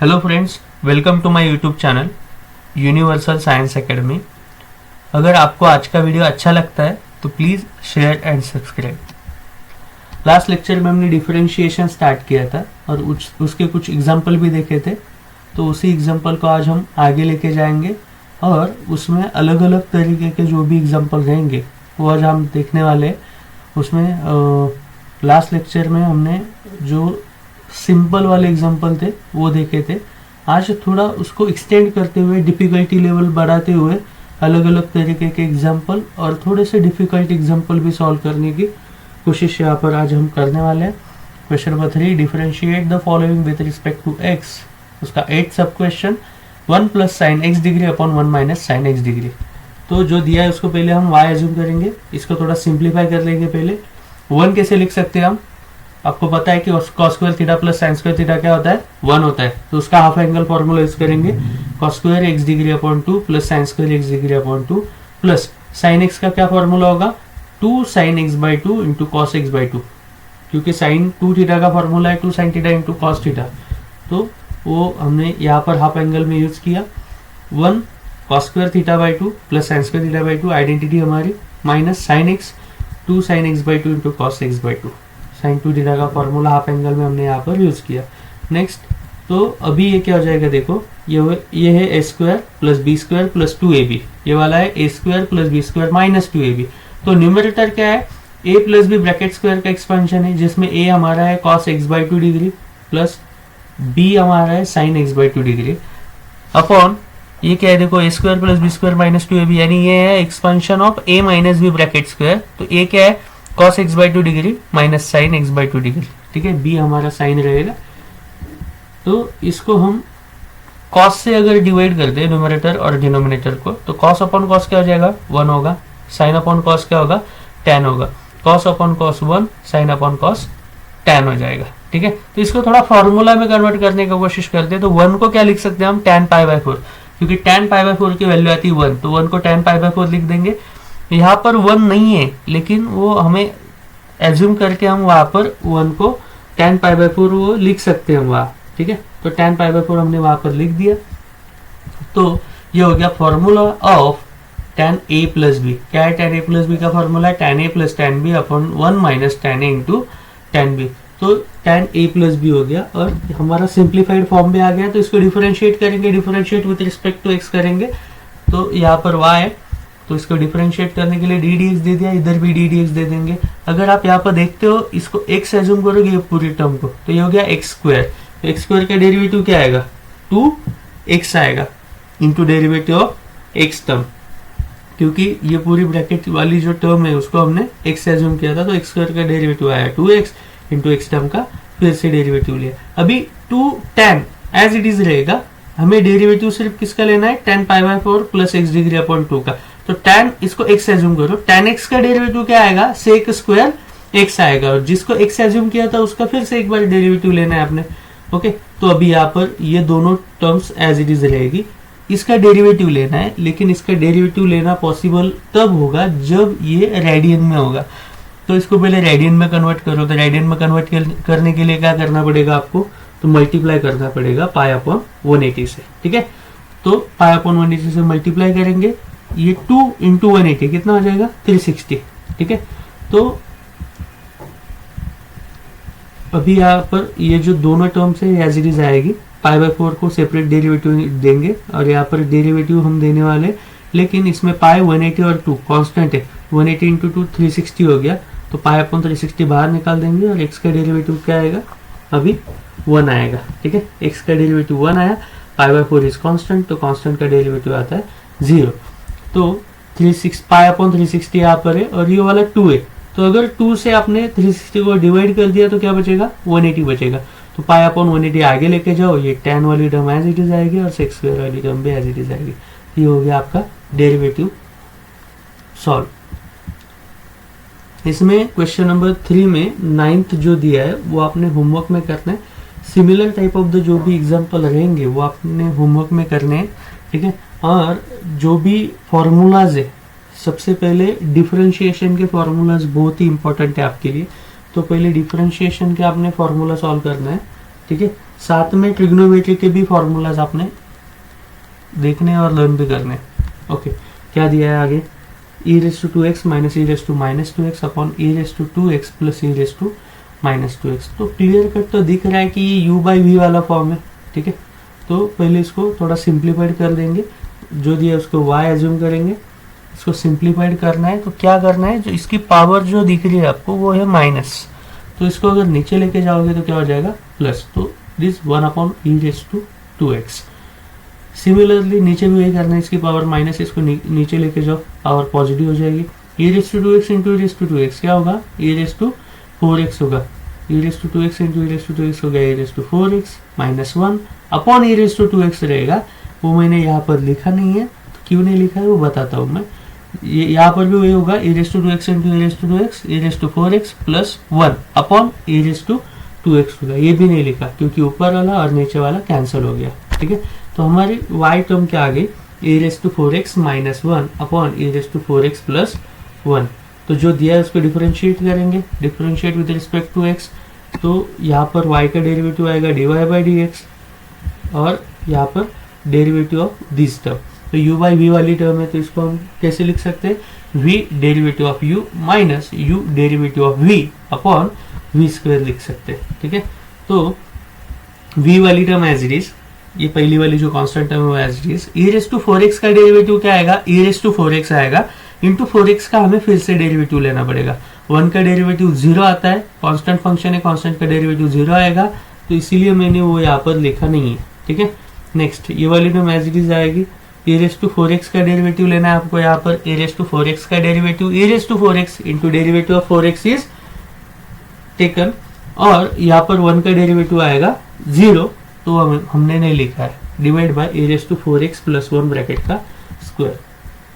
Hello friends, welcome to my YouTube channel universal science academy. अगर आपको आज का वीडियो अच्छा लगता है तो please share and subscribe. Last lecture में हमने डिफरेंशिएशन स्टार्ट किया था और उसके कुछ एग्जाम्पल भी देखे थे, तो उसी एग्जाम्पल को आज हम आगे लेके जाएंगे और उसमें अलग अलग तरीके के जो भी एग्जाम्पल रहेंगे वो आज हम देखने वाले हैं। उसमें लास्ट लेक्चर में हमने जो सिंपल वाले एग्जाम्पल थे वो देखे थे। आज थोड़ा उसको एक्सटेंड करते हुए, डिफ़िकल्टी लेवल बढ़ाते हुए अलग अलग तरीके के एग्जाम्पल और थोड़े से डिफ़िकल्ट एग्जाम्पल भी सॉल्व करने की कोशिश यहाँ पर आज हम करने वाले हैं। Question number 3, differentiate the following with respect to x. उसका 8 sub question 1 plus sine x degree upon 1 minus sine x degree. तो जो दिया है उसको पहले हम y एज्यूम करेंगे, इसको थोड़ा सिंप्लीफाई कर लेंगे। पहले 1 कैसे लिख सकते हैं हम, आपको पता है कि cos square theta plus sine square theta क्या होता है, 1 होता है। तो उसका हाफ एंगल फॉर्मूला यूज करेंगे, cos square x degree upon 2 plus sine square x degree upon 2 plus sine x का क्या फॉर्मूला होगा, 2 sine x by 2 into cos x by 2, क्योंकि साइन 2 थीटा का फॉर्मूला है 2 sine theta into cos theta. तो वो हमने यहाँ पर हाफ एंगल में यूज किया। 1 cos square theta by 2 plus sine square theta by 2 identity हमारी, minus sine x 2 sine x by 2 into cos x by 2। Sine 2 theta का फॉर्मूला हाफ एंगल में हमने यहाँ पर यूज किया। नेक्स्ट, तो अभी ये क्या हो जाएगा, देखो ये है ए square plus B square plus 2ab, ये वाला है ए square plus B square minus 2ab। तो न्यूमरेटर क्या है, a plus B bracket square का एक्सपेंशन है, जिसमें a हमारा है cos x by 2 degree plus b हमारा है sin x by 2 degree upon ये क्या है, देखो A square plus B square minus 2ab, यानी ये है expansion of a minus B bracket square. तो a क्या है, cos x by 2 degree minus sine x by 2 degree, ठीक है। b हमारा साइन रहेगा। तो इसको हम cos से अगर डिवाइड कर दे न्यूमरेटर और डिनोमिनेटर को, तो cos अपॉन cos क्या हो जाएगा, 1 होगा। साइन अपॉन cos क्या होगा, tan होगा। cos upon cos 1, sine upon cos tan हो जाएगा, ठीक है। तो इसको थोड़ा फॉर्मूला में कन्वर्ट करने की कोशिश करते हैं। तो 1 को क्या लिख सकते हैं हम, tan पाई बाई 4, क्योंकि tan पाई बाई 4 की वैल्यू आती है 1, तो 1 को tan पाई बाई 4 लिख देंगे। यहाँ पर 1 नहीं है, लेकिन वो हमें एज्यूम करके हम वहाँ पर 1 को tan पाई बाई 4 वो लिख सकते हैं हम वहाँ, ठीक है। तो tan पाई बाई 4 हमने वहाँ पर लिख दिया। तो ये हो गया formula of tan a plus b. क्या है tan a प्लस बी का फॉर्मूला है, tan a plus tan b upon 1 minus tan a into tan b। तो tan a प्लस बी हो गया और हमारा सिंप्लीफाइड फॉर्म भी आ गया। तो इसको डिफरेंशिएट करेंगे, differentiate with respect to x करेंगे। तो यहाँ पर y है, तो इसको डिफरेंशिएट करने के लिए डी डी एक्स दे दिया, इधर भी डी डी एक्स दे देंगे। अगर आप यहाँ पर देखते हो, इसको x एज्यूम करोगे ये पूरी टर्म को, तो ये हो गया एक्स स्क्वायर। तो एक्स स्क्वायर का डेरिवेटिव क्या आएगा, 2x आएगा into derivative of x term, क्योंकि ये पूरी ब्रैकेट वाली जो टर्म है उसको हमने x एज्यूम किया था। तो एक्स स्क्वायर का डेरिवेटिव आया 2x इंटू एक्स टर्म का फिर से डेरिवेटिव लिया। अभी 2 tan एज इट इज रहेगा, हमें डेरिवेटिव सिर्फ किसका लेना है, tan pi by 4 plus x degree upon 2 का। तो tan, इसको x एज्यूम करो, tan x का डेरिवेटिव क्या आएगा, sec स्क्वायर x आएगा, और जिसको x एज्यूम किया था उसका फिर से एक बार डेरिवेटिव लेना है आपने। ओके, तो अभी यहाँ पर ये दोनों टर्म्स एज इट इज रहेगी, इसका डेरिवेटिव लेना है। लेकिन इसका डेरिवेटिव लेना पॉसिबल तब होगा जब ये रेडियन में होगा। तो इसको पहले रेडियन में कन्वर्ट करो। तो रेडियन में कन्वर्ट करने के लिए क्या करना पड़ेगा आपको, तो मल्टीप्लाई करना पड़ेगा पाई अपॉन 180 से, ठीक है। तो पाई अपॉन 180 से मल्टीप्लाई करेंगे, ये 2 इंटू 180 कितना हो जाएगा, 360, ठीक है। तो अभी यहाँ पर ये जो दोनों टर्म्स है एज इट इज आएगी, पाई बाई 4 को सेपरेट डेरिवेटिव देंगे और यहाँ पर डेरिवेटिव हम देने वाले, लेकिन इसमें पाई 180 और 2 कांस्टेंट है, 180 इंटू 2 360 हो गया। तो पाई अपॉन 360 बाहर निकाल देंगे और x का डेरिवेटिव क्या आएगा, अभी 1 आएगा, ठीक है। x का डेरिवेटिव 1 आया, पाई बाई 4 इज कांस्टेंट, तो कांस्टेंट का डेरिवेटिव आता है 0। तो 36 पाई अपॉन 360 यहाँ पर है और ये वाला 2 है। तो अगर 2 से आपने 360 को डिवाइड कर दिया तो क्या बचेगा, 180 बचेगा। तो पाई अपॉन 180 आगे लेके जाओ, ये tan वाली टर्म एज इट इज आएगी और sec स्क्वायर वाली टर्म भी एज इट इज आएगी। ये हो गया आपका डेरिवेटिव सॉल्व। इसमें क्वेश्चन नंबर 3 में 9th जो दिया है वो आपने होमवर्क में करना है। सिमिलर टाइप ऑफ द जो भी एग्जाम्पल रहेंगे वो आपने होमवर्क में करने हैं, ठीक है। और जो भी फॉर्मूलाज है, सबसे पहले डिफरेंशिएशन के फॉर्मूलाज बहुत ही इंपॉर्टेंट है आपके लिए। तो पहले डिफरेंशिएशन के आपने फॉर्मूला सॉल्व करना है, ठीक है। साथ में ट्रिग्नोमेट्री के भी फॉर्मूलाज आपने देखने और लर्न भी करने। ओके, क्या दिया है आगे, e raise to 2x minus e raise to minus 2x upon e raise to 2x plus e raise to minus 2x। तो क्लियर कट तो दिख रहा है कि ये u बाई वी वाला फॉर्म है, ठीक है। तो पहले इसको थोड़ा सिंप्लीफाइड कर देंगे, जो दिया उसको y एज्यूम करेंगे, इसको सिंप्लीफाइड करना है। तो क्या करना है, जो इसकी पावर जो दिख रही है आपको वो है माइनस, तो इसको अगर नीचे लेके जाओगे तो क्या हो जाएगा प्लस, तो this 1 upon e raise to 2x। Similarly नीचे भी वही करना है, इसकी पावर माइनस, इसको नीचे लेके जाओ, पावर पॉजिटिव हो जाएगी। e raise to 2x into e raise to 2x क्या होगा, e रेस टू 4x होगा, e raise to 2x into e raise to 2x हो गया e raise to 4x minus 1 upon e raise to 2x रहेगा। वो मैंने यहाँ पर लिखा नहीं है, तो क्यों नहीं लिखा है वो बताता हूँ मैं। ये यहाँ पर भी वही होगा, e raise to 2x into e raise to 2x e raise to 4x plus 1 upon e raise to 2x होगा। ये भी नहीं लिखा क्योंकि ऊपर वाला और नीचे वाला कैंसिल हो गया, ठीक है। तो हमारी y टर्म क्या आ गई, e raise to 4x minus 1 upon e raise to 4x plus 1। तो जो दिया है उसको डिफरेंशिएट करेंगे, differentiate with respect to x। तो यहाँ पर y का डेरिवेटिव आएगा dy बाई dx और यहाँ पर डेरिवेटिव ऑफ दिस टर्म। तो u बाई v वाली टर्म है, तो इसको हम कैसे लिख सकते हैं, v derivative of u minus u derivative of v upon v square लिख सकते हैं, ठीक है। तो v वाली टर्म एज इट इज, ये पहली वाली जो कांस्टेंट टर्म है वो as it is, e raise to 4x का डेरिवेटिव क्या आएगा, e रेस टू 4x आएगा, इंटू 4x का हमें फिर से डेरिवेटिव लेना पड़ेगा। 1 का डेरिवेटिव 0 आता है, कांस्टेंट फंक्शन है, कांस्टेंट का डेरिवेटिव 0 आएगा, तो इसीलिए मैंने वो यहाँ पर लिखा नहीं है, ठीक है। नेक्स्ट ये वाली टर्म एज इट इज आएगी, e रेस टू 4x का डेरिवेटिव लेना है आपको, यहाँ पर e रेस टू 4x का derivative, e raise to 4x into derivative of 4x is taken, और यहाँ पर 1 का डेरिवेटिव आएगा 0, तो हमने नहीं लिखा है, divide by e raise to 4x plus 1 bracket का स्क्वायर।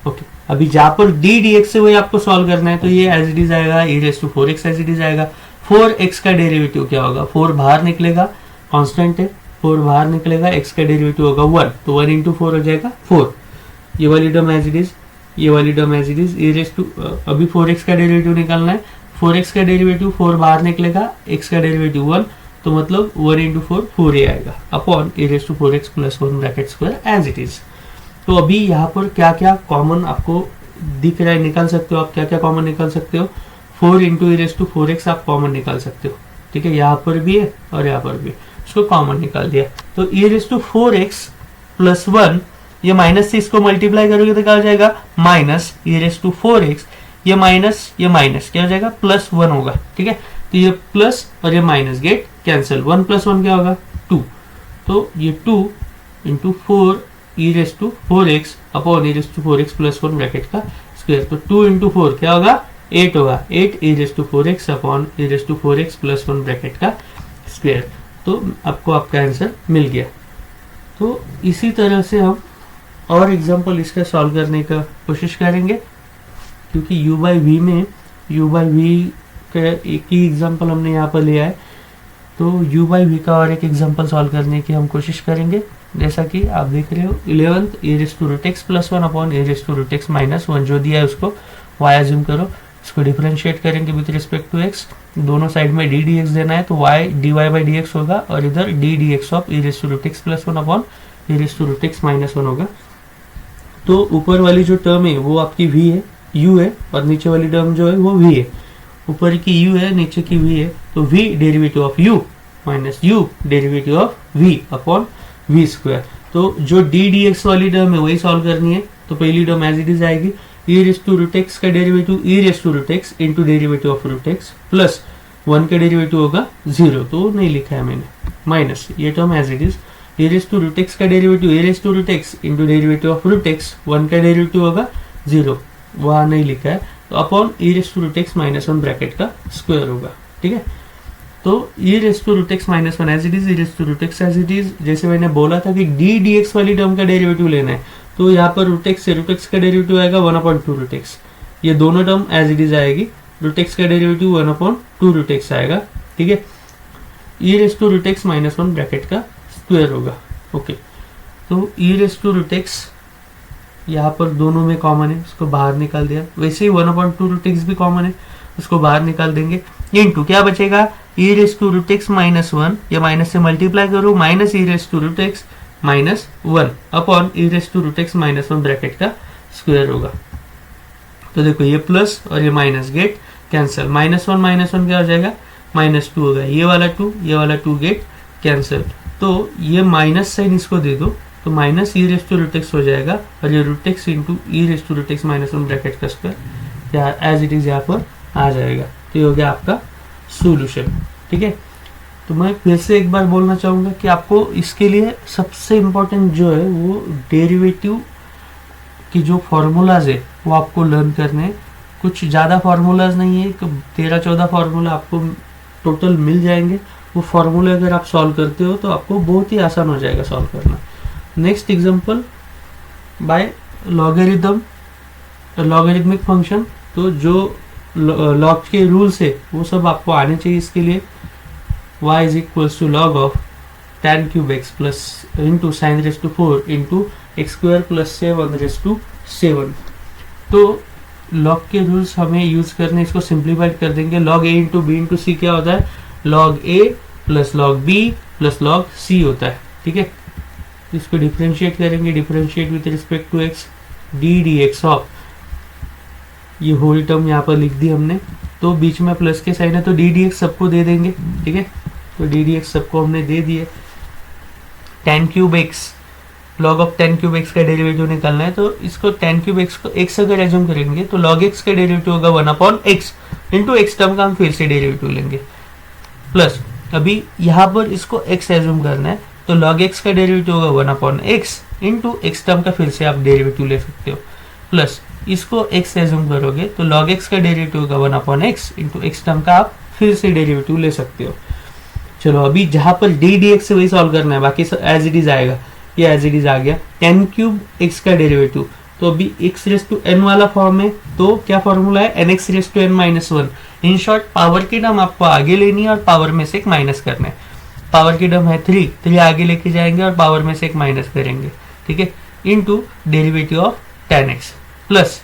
ओके, अभी जहाँ पर d dx से वही आपको सॉल्व करना है, तो ये एज इट इज आएगा, e raise to 4x as it is आएगा। 4x का डेरिवेटिव क्या होगा, 4 बाहर निकलेगा, कांस्टेंट है, 4 बाहर निकलेगा, x का डेरिवेटिव होगा 1, तो 1 इंटू 4 हो जाएगा 4। ये वाली टर्म एज इट इज, ये वाली term as it is, e raise to, अभी 4x का डेरिवेटिव निकालना है, 4x का डेरिवेटिव 4 बाहर निकलेगा, x का डेरिवेटिव 1, तो मतलब 1 इंटू 4 4 ही आएगा upon e raise to 4x plus 1 bracket square as it is. तो अभी यहाँ पर क्या क्या कॉमन आपको दिख रहा है, निकाल सकते हो आप, क्या क्या कॉमन निकाल सकते हो, 4 into e raise to 4x आप कॉमन निकाल सकते हो, ठीक है। यहाँ पर भी है और यहाँ पर भी, इसको कॉमन निकाल दिया, तो e raise to 4x plus 1, ये माइनस से इसको मल्टीप्लाई करोगे तो क्या हो जाएगा, minus e raise to 4x, ये माइनस क्या हो जाएगा, प्लस 1 होगा, ठीक है। तो ये प्लस और ये माइनस गेट कैंसिल, 1 प्लस 1 क्या होगा 2, तो ये 2 into 4 e raise to 4x upon e raise to 4x plus 1 bracket का स्क्वायर। तो 2 इंटू 4 क्या होगा 8 होगा, 8 e raise to 4x upon e raise to 4x plus 1 bracket का स्क्वायर। तो आपको आपका आंसर मिल गया। तो इसी तरह से हम और एग्जांपल इसका सॉल्व करने का कोशिश करेंगे, क्योंकि u बाई वी में u बाई वी का एक ही एग्जांपल हमने यहाँ पर लिया है, तो u बाई वी का और एक एग्जांपल सॉल्व करने की हम कोशिश करेंगे। जैसा कि आप देख रहे हो 11th e raise to root x plus 1 upon e raise to root x minus 1 जो दिया है उसको y एज्यूम करो, इसको डिफरेंशिएट करेंगे विथ रिस्पेक्ट टू x, दोनों साइड में d dx देना है, तो y dy बाई dx होगा और इधर d dx of e raise to root x plus 1 upon e raise to root x minus 1 होगा। तो ऊपर वाली जो टर्म है वो आपकी v है, u है, और नीचे वाली टर्म जो है वो v है, ऊपर की u है, नीचे की v है, तो v derivative of u minus u derivative of v upon v square. तो जो d dx वाली टर्म है वही सॉल्व करनी है, तो पहली टर्म एज इट इज आएगी, e raise to root x का derivative e raise to root x into derivative of root x plus 1 का डेरिवेटिव होगा 0, तो नहीं लिखा है मैंने, माइनस ये term as it is, e raise to root x का derivative e raise to root x into derivative of root x, 1 का डेरिवेटिव होगा 0, वहाँ नहीं लिखा है, तो upon e raise to root x minus 1 bracket का स्क्वायर होगा, ठीक है। तो e raise to root x minus 1 as it is, e raise to root x as it is, जैसे मैंने बोला था कि d dx वाली टर्म का डेरिवेटिव लेना है, तो यहाँ पर रूट एक्स से रूट एक्स का डेरिवेटिव आएगा 1/2 रूट एक्स, ये दोनों टर्म एज इट इज आएगी, रूट एक्स का डेरिवेटिव 1/2 रूट एक्स आएगा, ठीक है। e raise to root x minus 1 bracket का स्क्वायर होगा, ओके। तो e raise to root x यहाँ पर दोनों में कॉमन है, उसको बाहर निकाल दिया, वैसे ही 1/2 रूट एक्स भी कॉमन है, उसको बाहर निकाल देंगे, इनटू क्या बचेगा, e raise to root x minus one, या माइनस से मल्टीप्लाई करो minus e raise to root x minus one upon e raise to root x minus one bracket का स्क्वायर होगा। तो देखो ये प्लस और ये minus get cancel, minus one क्या हो जाएगा माइनस टू होगा, ये वाला टू गेट कैंसिल। तो ये माइनस साइन इसको दे दो तो minus e raise to root x हो जाएगा और ये root x into e raise to root x minus one bracket का स्क्वायर एज इट इज यहाँ पर आ जाएगा। तो ये हो गया आपका सोल्यूशन। ठीक है, तो मैं फिर से एक बार बोलना चाहूँगा कि आपको इसके लिए सबसे इम्पोर्टेंट जो है वो डेरिवेटिव की जो फार्मूलाज है वो आपको लर्न करने हैं। कुछ ज़्यादा फार्मूलाज नहीं है, 13-14 फार्मूला आपको टोटल मिल जाएंगे। वो फार्मूले अगर आप सॉल्व करते हो तो आपको बहुत ही आसान हो जाएगा सॉल्व करना। Next example by logarithmic function. तो जो लॉग के रूल्स है वो सब आपको आने चाहिए। इसके लिए y is equals to log of tan cube x plus into sine raise to 4 into x square plus 7 raise to 7। तो लॉग के रूल्स हमें यूज करने, इसको सिंप्लीफाइड कर देंगे। Log a into b into c क्या होता है, log a plus log b plus log c होता है। ठीक है, इसको डिफरेंशिएट करेंगे, differentiate with respect to x d d x of, ये होल टर्म यहाँ पर लिख दी हमने। तो बीच में प्लस के साइन है तो डी डी एक्स सबको दे देंगे। ठीक है, तो डी डी एक्स सबको हमने दे दिए। tan cube x, log of tan cube x का डेरिवेटिव निकालना है तो इसको tan क्यूब एक्स को x अगर एज्यूम करेंगे तो log x का डेरिवेटिव होगा 1 upon x into x term का हम फिर से डेरिवेटिव लेंगे। प्लस अभी यहाँ पर इसको x एज्यूम करना है तो log x का डेरिवेटिव होगा 1 upon x into x term का फिर से आप डेरिवेटिव ले सकते हो। प्लस इसको x एज्यूम करोगे तो log x का डेरिवेटिव होगा 1 upon x into x term का आप फिर से डेरिवेटिव ले सकते हो। चलो अभी जहां पर डी डी एक्स से वही सॉल्व करना है, बाकी एज इट इज आएगा। ये एज इट इज आ गया। tan क्यूब x का डेरिवेटिव, तो अभी x रेस टू n वाला फॉर्म है तो क्या फॉर्मूला है nx raise to n minus one. In short power की टर्म आपको आगे लेनी है और पावर में से एक माइनस करना है। पावर की टर्म है 3 आगे लेके जाएंगे और पावर में से एक माइनस करेंगे। ठीक है, into derivative of tan x plus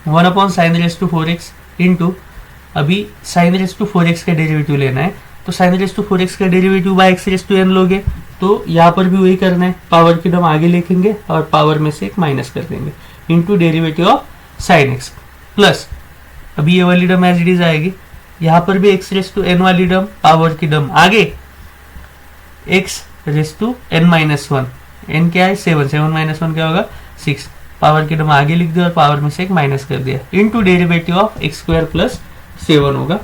1 upon sine raise to 4x into, अभी साइन रेस टू 4x का डेरिवेटिव लेना है तो साइन रेस टू 4x का derivative by x raise to n लोगे तो यहाँ पर भी वही करना है, पावर की टर्म आगे लिखेंगे और पावर में से एक माइनस कर देंगे into derivative of sine x plus, अभी ये वाली टर्म एज इट इज आएगी। यहाँ पर भी x रेस टू n वाली टर्म, पावर की टर्म आगे x raise to n minus one, n क्या है 7 माइनस वन क्या होगा 6, पावर की टर्म आगे लिख दिया और पावर में से एक माइनस कर दिया into derivative of x square plus 7 होगा।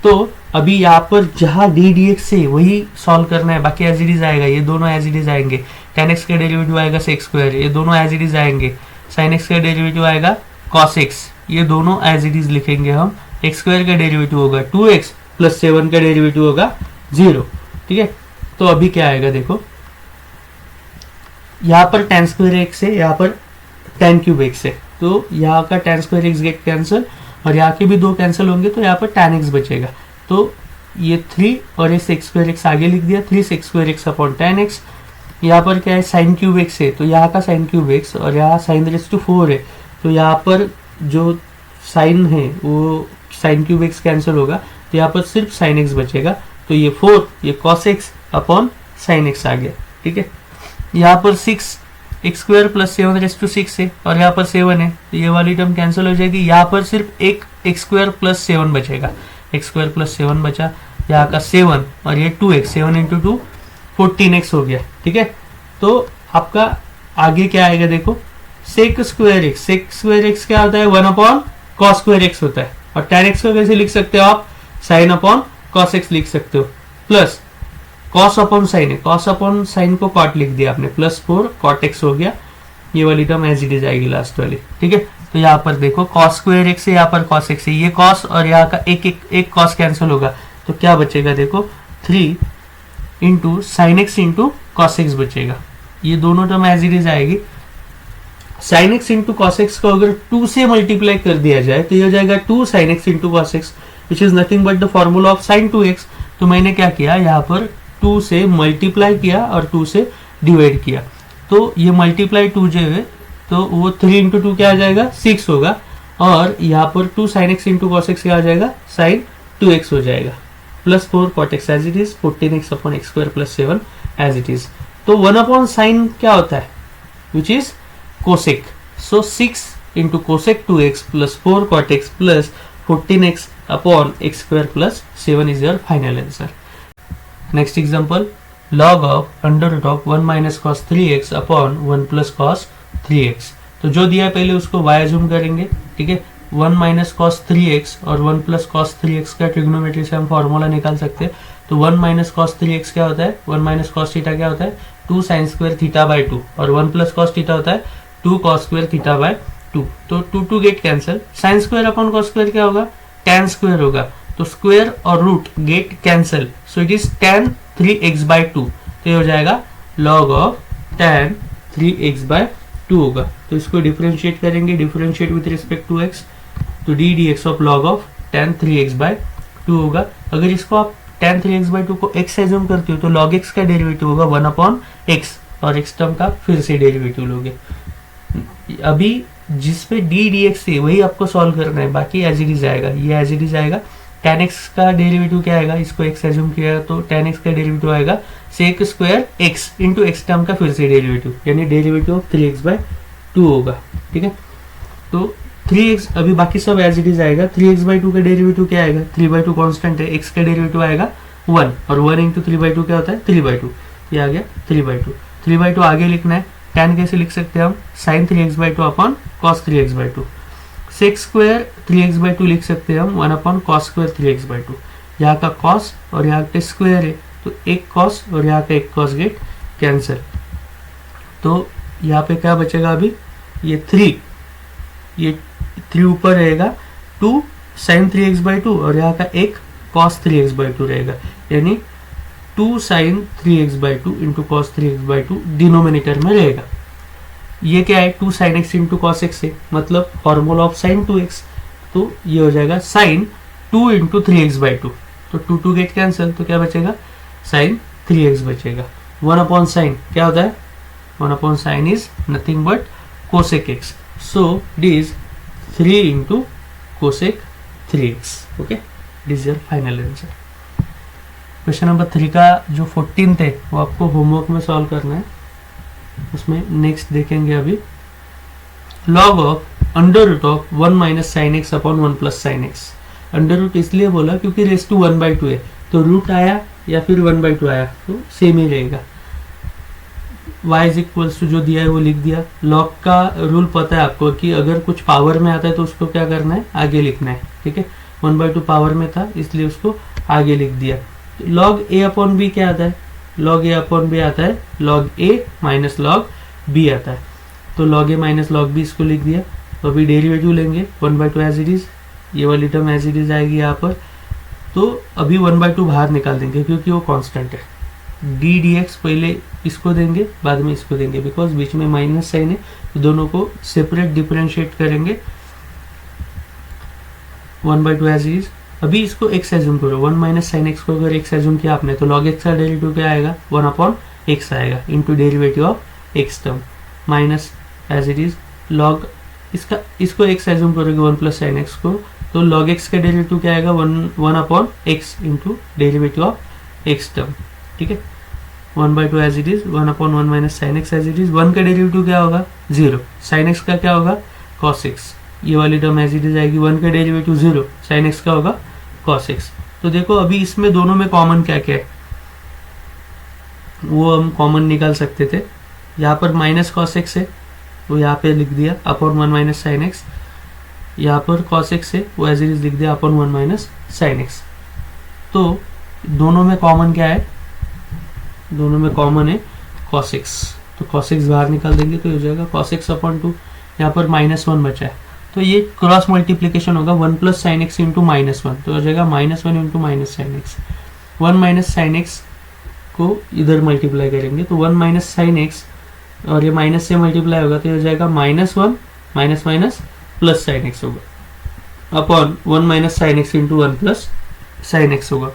तो अभी यहाँ पर जहाँ डी डी एक्स से वही सॉल्व करना है, बाकी एज इट इज आएगा। ये दोनों एज इट इज आएंगे, tan x का डेरिवेटिव आएगा सेक्स स्क्वायर, ये दोनों एज इट इज आएंगे। sin x का डेरिवेटिव आएगा cos x, ये दोनों एज इट इज लिखेंगे हम। एक्स स्क्वायर का डेरिवेटिव होगा 2x प्लस 7 का डेरिवेटिव होगा 0। ठीक है, तो अभी क्या आएगा देखो, यहाँ पर tan स्क्वायर x है, यहाँ पर tan क्यूब x है, तो यहाँ का tan square x get cancel और यहाँ के भी दो कैंसिल होंगे तो यहाँ पर tan x बचेगा। तो ये 3 और ये सेक्स स्क्वायर x आगे लिख दिया, 3 sex square x upon tan x। यहाँ पर क्या है साइन क्यूब x है तो यहाँ का साइन क्यूब x और यहाँ साइन रेस टू 4 है तो यहाँ पर जो साइन है वो साइन क्यूब x कैंसिल होगा तो यहाँ पर सिर्फ साइन x बचेगा। तो ये 4 ये cos x upon sine x आ गया। ठीक है, यहाँ पर 6 x square plus 7 raise to 6 है और यहाँ पर 7 है तो ये वाली टर्म कैंसिल हो जाएगी। यहाँ पर सिर्फ एक एक्स स्क्वायर प्लस 7 बचेगा, एक्स स्क्वायर प्लस 7 बचा, यहाँ का 7 और ये 2x, 7 इंटू 2 14x हो गया। ठीक है, तो आपका आगे क्या आएगा देखो, sec square x, sec square x क्या होता है 1 अपॉन कॉस स्क्वायर एक्स होता है और tan x को कैसे लिख सकते हो आप, साइन अपॉन कॉस एक्स लिख सकते हो, प्लस कॉस अपॉन साइन है, कॉस अपॉन साइन को कॉट लिख दिया आपने, प्लस 4 कॉट एक्स हो गया। ये वाली टर्म एज इट इज आएगी लास्ट वाली। ठीक है, तो यहाँ पर देखो कॉस स्क्वायर एक्स है, यहाँ पर कॉस एक्स है, ये कॉस और यहाँ का एक कॉस कैंसिल होगा तो क्या बचेगा देखो 3 into sine x into cos x बचेगा। ये दोनों टर्म एज इट इज आएगी। Sign x into cos x को अगर 2 से मल्टीप्लाई कर दिया जाए तो ये हो जाएगा 2 sine x into cos x which is nothing but the formula of sine 2x। तो मैंने क्या किया, यहाँ पर 2 से मल्टीप्लाई किया और 2 से डिवाइड किया तो ये मल्टीप्लाई 2 जो है तो वो 3 इंटू 2 क्या आ जाएगा 6 होगा और यहाँ पर 2 sine x into cos x क्या आ जाएगा साइन 2x हो जाएगा। Plus 4 cot x as it is, 14x upon x square plus 7 as it is. तो 1 अपॉन साइन क्या होता है, which is cosec. So 6 into cosec 2x plus 4 cot x plus 14x upon x square plus 7 is your final answer. Next example, log of under root of 1 minus cos 3x upon 1 plus cos 3x। तो जो दिया है पहले उसको y assume करेंगे, ठीक है। 1 minus cos 3x और 1 प्लस कॉस 3x का ट्रिग्नोमेट्री से हम फॉर्मूला निकाल सकते हैं। तो 1 माइनस कॉस 3x क्या होता है, 1 माइनस कॉस थीटा क्या होता है, 2 साइन स्क्वायर थीटा बाय 2, और 1 प्लस कॉस थीटा होता है 2 कॉस स्क्वायर थीटा बाय 2। तो 2 get cancel, sine square upon cos square क्या होगा, tan स्क्वायर होगा। तो स्क्वायर और root get cancel, so it is tan 3x by 2। तो ये हो जाएगा log of tan 3x by 2 होगा। तो इसको डिफरेंशिएट करेंगे, differentiate with respect to x, तो d dx of log of tan 3x by 2 होगा। अगर इसको आप tan 3x बाय 2 को x एज्यूम करते हो तो log x का डेरिवेटिव होगा 1 अपॉन x, और x टर्म का फिर से डेरिवेटिव लोगे। अभी जिस पे d dx है वही आपको सॉल्व करना है, बाकी एज इट इज आएगा, ये एज इट इज आएगा। tan x का डेरिवेटिव क्या आएगा, इसको x एज्यूम किया तो tan x का डेरिवेटिव आएगा sec square x into x term का फिर से डेरिवेटिव, यानी डेरिवेटिव ऑफ 3x बाय 2 होगा, ठीक है। तो 3x अभी बाकी सब एज इट इज आएगा। 3x बाय 2 का डेरिवेटिव क्या आएगा, 3 बाय 2 कॉन्स्टेंट है, x का डेरिवेटिव आएगा 1, और 1 इंटू 3 बाय 2 क्या होता है 3 बाय 2, ये आ गया 3 बाय 2। 3 बाय 2 आगे लिखना है, tan कैसे लिख सकते हैं हम, sine 3x by 2 upon cos 3x by 2। Sec square 3x by 2 लिख सकते हैं हम 1 upon cos square 3x by 2। यहाँ का कॉस और यहाँ का स्क्वायर है, तो एक कॉस और यहाँ का एक कॉस गेट कैंसिल। तो यहाँ पे क्या बचेगा अभी, ये 3 ऊपर रहेगा, 2 साइन 3x बाय 2 और यहाँ का एक कॉस 3x बाय 2 रहेगा, यानी 2 sine 3x by 2 into cos 3x by 2 denominator में रहेगा। ये क्या है, 2 sine x into cos x है, मतलब फॉर्मूला ऑफ साइन 2x। तो ये हो जाएगा साइन 2 इंटू 3x बाय 2, तो 2 गेट कैंसिल, तो क्या बचेगा साइन 3x बचेगा। 1 अपॉन साइन क्या होता है, 1 upon sign is nothing but cosec x, so this is 3 into cosec 3x। Okay, this is your final answer. Question number 3 का जो 14th है वो आपको होमवर्क में सॉल्व करना है, उसमें नेक्स्ट देखेंगे अभी। log of under root of 1 minus sine x upon 1 plus sine x. Under root इसलिए बोला क्योंकि रेस टू 1 बाई 2 है, तो रूट आया या फिर 1 बाई 2 आया तो सेम ही रहेगा। y इज इक्वल्स टू जो दिया है वो लिख दिया। log का रूल पता है आपको कि अगर कुछ पावर में आता है तो उसको क्या करना है, आगे लिखना है, ठीक है। 1 बाई 2 पावर में था इसलिए उसको आगे लिख दिया। log a अपॉन b क्या आता है, log a अपॉन b आता है log a minus log b आता है, तो log a minus log b इसको लिख दिया। तो अभी डेरिवेटिव लेंगे 1 बाई 2 एज इट इज, ये वाली टर्म एज इट इज आएगी यहाँ पर। तो अभी 1 बाई 2 बाहर निकाल देंगे क्योंकि वो कांस्टेंट है। d dx पहले इसको देंगे बाद में इसको देंगे, बिकॉज बीच में माइनस साइन है, तो दोनों को सेपरेट डिफरेंशिएट करेंगे। 1 बाई 2 एज इट इज। अभी इसको x एज्यूम करो, 1 माइनस साइन एक्स को अगर x एज्यूम किया आपने तो log x का डेरिवेटिव क्या आएगा, 1 अपॉन x आएगा into derivative of x term minus as it is log इसको x एज्यूम करोगे 1 प्लस साइन एक्स को, तो log x का डेरिवेटिव क्या आएगा 1 upon x into derivative of x term, ठीक है। 1 by 2 as it is, 1 upon 1 minus sine x as it is. 1 का डेरिवेटिव क्या होगा 0, साइन एक्स का क्या होगा cos x, ये वाली टर्म एज इट इज आएगी। 1 का डेरिवेटिव 0, साइन एक्स का होगा cos x। तो देखो अभी इसमें दोनों में कॉमन क्या क्या है वो हम कॉमन निकाल सकते थे। यहाँ पर माइनस cos x है वो यहाँ पे लिख दिया अपॉन 1 माइनस साइन एक्स, यहाँ पर cos x है वो एज इट इज लिख दिया अपॉन 1 माइनस साइन एक्स। तो दोनों में कॉमन क्या है, दोनों में कॉमन है cos x, तो cos x बाहर निकाल देंगे तो हो जाएगा cos x अपॉन 2। यहाँ पर -1 बचा है तो ये क्रॉस मल्टीप्लीकेशन होगा 1 प्लस साइन एक्स इंटू -1, तो हो जाएगा -1 into minus sine x. 1 minus sine x को इधर मल्टीप्लाई करेंगे तो 1 माइनस साइन एक्स और ये माइनस से मल्टीप्लाई होगा तो हो जाएगा -1 minus minus plus sine x होगा upon 1 minus sine x into 1 plus sine x होगा।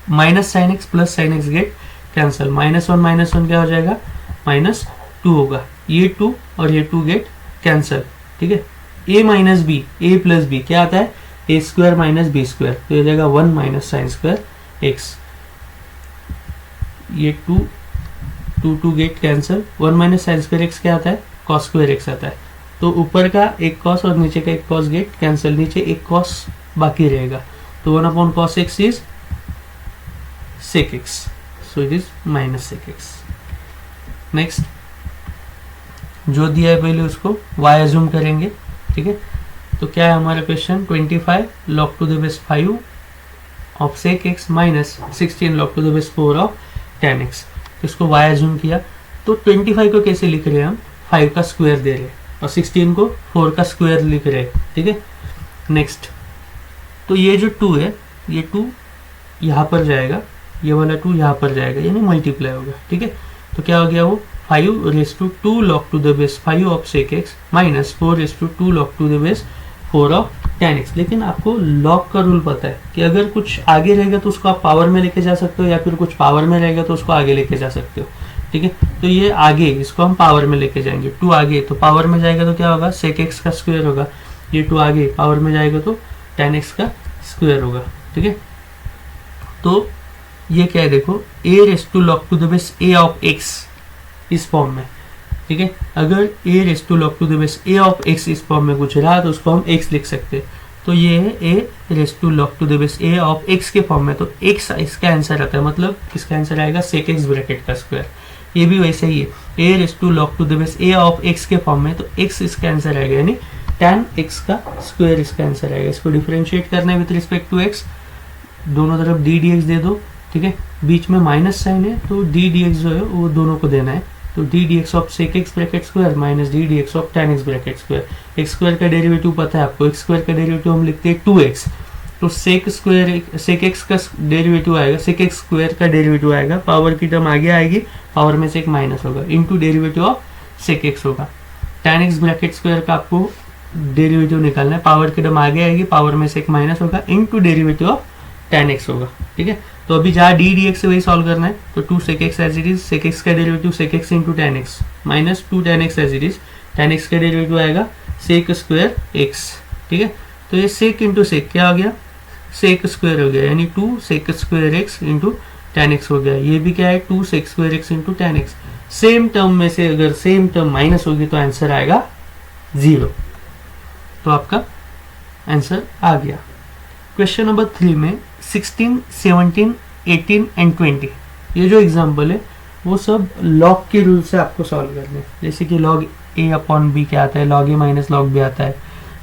Minus sine x plus sine x get cancel, -1 क्या हो जाएगा -2 होगा, ये 2 और ये 2 गेट कैंसिल, ठीक है। a minus b, a plus b क्या आता है ए स्क्वायर माइनस बी स्क्वायर, तो ये जाएगा 1 माइनस साइन स्क्वायर एक्स, ये 2 get cancel, 1 minus sine square x क्या आता है, कॉस स्क्वायर एक्स आता है, तो ऊपर का एक कॉस और नीचे का एक कॉस गेट कैंसिल, नीचे एक कॉस बाकी रहेगा, तो 1 upon cos x is sec x, so it is minus sec x. Next जो दिया है पहले उसको y एज्यूम करेंगे, ठीक है। तो क्या है हमारा question, 25 log to the base 5 of sec x minus 16 log to the base 4 of tan x, तो इसको y एज्यूम किया, तो 25 को कैसे लिख रहे हैं हम, 5 का स्क्वायर दे रहे हैं और 16 को 4 का स्क्वायर लिख रहे हैं, ठीक है। नेक्स्ट तो ये जो 2 है, ये 2 यहाँ पर जाएगा, ये वाला 2 यहाँ पर जाएगा, यानी मल्टीप्लाई होगा, ठीक है। तो क्या हो गया वो 5 raise to 2 log to the base 5 of sec x minus 4 raise to 2 log to the base 4 of tan x। लेकिन आपको log का रूल पता है कि अगर कुछ आगे रहेगा तो उसको आप पावर में लेके जा सकते हो, या फिर कुछ पावर में रहेगा तो उसको आगे लेके जा सकते हो, ठीक है। तो ये आगे, इसको हम पावर में लेके जाएंगे, 2 आगे तो पावर में जाएगा तो क्या होगा, सेक एक्स का स्क्वायर होगा, ये 2 आगे पावर में जाएगा तो tan x का स्क्वायर होगा, ठीक है। तो ये क्या है देखो, a raise to log to the base a of x इस फॉर्म में, ठीक है। अगर a raise to log to the base a of x इस फॉर्म में कुछ रहा तो उसको हम x लिख सकते हैं, तो ये है a raise to log to the base a of x के फॉर्म में, तो x इसका आंसर आता है, मतलब इसका आंसर आएगा सेक एक्स ब्रैकेट का स्क्वायर। ये भी वैसे ही है, a raise to log to the base a of x के फॉर्म में, तो x इसका आंसर आएगा, यानी tan x का स्क्वायर इसका आंसर आएगा। इसको डिफरेंशिएट करना है विद रिस्पेक्ट टू x, दोनों तरफ डी डी एक्स दे दो, ठीक है। बीच में माइनस साइन है तो डी डी एक्स जो है वो दोनों को देना है, तो d d x of sec x bracket square minus d d x of tan x bracket square. X square का डेरिवेटिव पता है आपको, एक्स स्क्वायर का डेरिवेटिव हम लिखते हैं 2x, तो सेक एक्स का डेरिवेटिव आएगा, सेक एक्स स्क्वायर का डेरिवेटिव आएगा, पावर की टर्म आगे आएगी, पावर में से एक माइनस होगा, into derivative of sec x होगा। tan x ब्रैकेट स्क्वायर का आपको डेरिवेटिव निकालना है, पावर की टर्म आगे आएगी, पावर में से एक माइनस होगा, into derivative of tan x होगा, ठीक है। तो अभी जहाँ डी डी एक्स से वही सॉल्व करना है, तो 2 sec x as it is, sec x का derivative sec x into tan x minus 2 tan x as it is, tan x का डेरिवेटिव आएगा सेक स्क्वायर x, ठीक है। तो ये सेक इंटू सेक क्या हो गया, सेक स्क्वायर हो गया, यानी 2 sec square x into tan x हो गया। ये भी क्या है, 2 sec square x into tan x। Same term में से अगर सेम टर्म माइनस होगी तो आंसर आएगा 0, तो आपका आंसर आ गया। क्वेश्चन नंबर 3 में 16, 17, 18 एंड 20 ये जो एग्जाम्पल है वो सब लॉग के रूल से आपको सॉल्व करने हैं। जैसे कि लॉग ए अपॉन बी क्या आता है, log a minus log b आता है,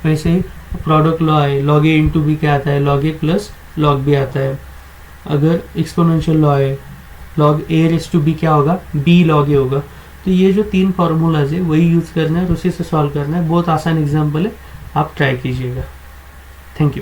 वैसे ही प्रोडक्ट लॉ है, लॉग ए इंटू बी क्या आता है, log a plus log b आता है। अगर एक्सपोनेंशियल लॉ है, log a raise to b क्या होगा, बी लॉग ए होगा। तो ये जो 3 फार्मूलाज है वही यूज़ करना है और उसी से सॉल्व करना है। बहुत आसान एग्जाम्पल है, आप ट्राई कीजिएगा। Thank you.